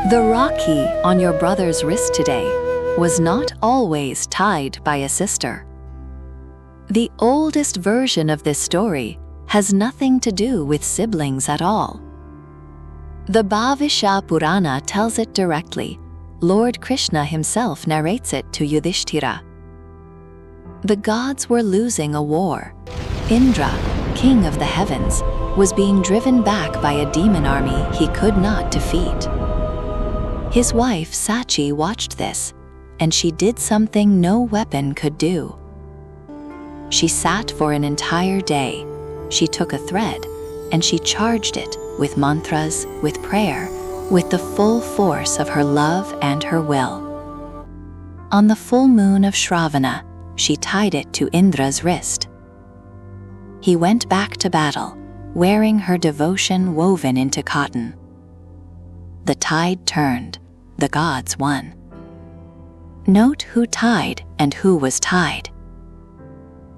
The Rakhi on your brother's wrist today was not always tied by a sister. The oldest version of this story has nothing to do with siblings at all. The Bhavishya Purana tells it directly. Lord Krishna himself narrates it to Yudhishthira. The gods were losing a war. Indra, king of the heavens, was being driven back by a demon army he could not defeat. His wife Sachi watched this, and she did something no weapon could do. She sat for an entire day. She took a thread, and she charged it with mantras, with prayer, with the full force of her love and her will. On the full moon of Shravana, she tied it to Indra's wrist. He went back to battle, wearing her devotion woven into cotton. The tide turned, the gods won. Note who tied and who was tied.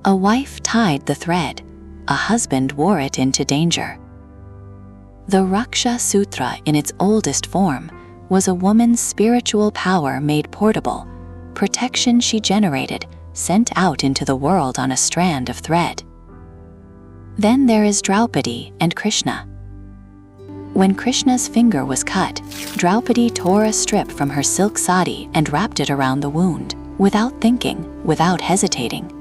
A wife tied the thread, a husband wore it into danger. The Raksha Sutra in its oldest form was a woman's spiritual power made portable, protection she generated, sent out into the world on a strand of thread. Then there is Draupadi and Krishna. When Krishna's finger was cut, Draupadi tore a strip from her silk sari and wrapped it around the wound, without thinking, without hesitating.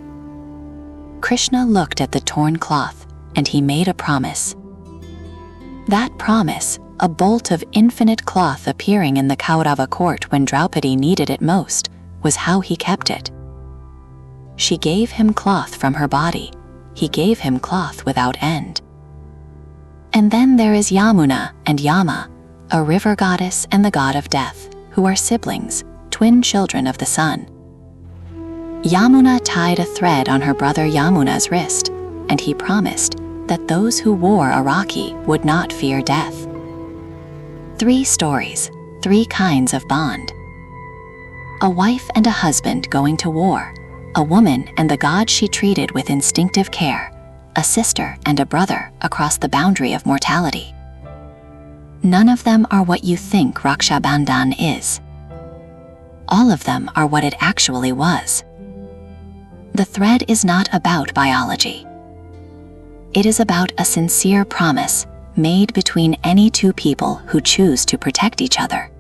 Krishna looked at the torn cloth, and he made a promise. That promise, a bolt of infinite cloth appearing in the Kaurava court when Draupadi needed it most, was how he kept it. She gave him cloth from her body. He gave him cloth without end. And then there is Yamuna and Yama, a river goddess and the god of death, who are siblings, twin children of the sun. Yamuna tied a thread on her brother Yamuna's wrist, and he promised that those who wore a Rakhi would not fear death. 3 stories, 3 kinds of bond. A wife and a husband going to war, a woman and the god she treated with instinctive care, a sister and a brother across the boundary of mortality. None of them are what you think Raksha Bandhan is. All of them are what it actually was. The thread is not about biology. It is about a sincere promise made between any 2 people who choose to protect each other.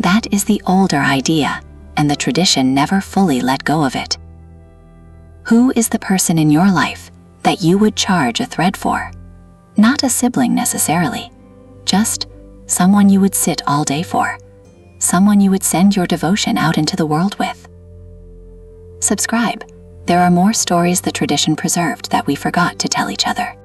That is the older idea, and the tradition never fully let go of it. Who is the person in your life that you would charge a thread for? Not a sibling necessarily, just someone you would sit all day for, someone you would send your devotion out into the world with. Subscribe. There are more stories the tradition preserved that we forgot to tell each other.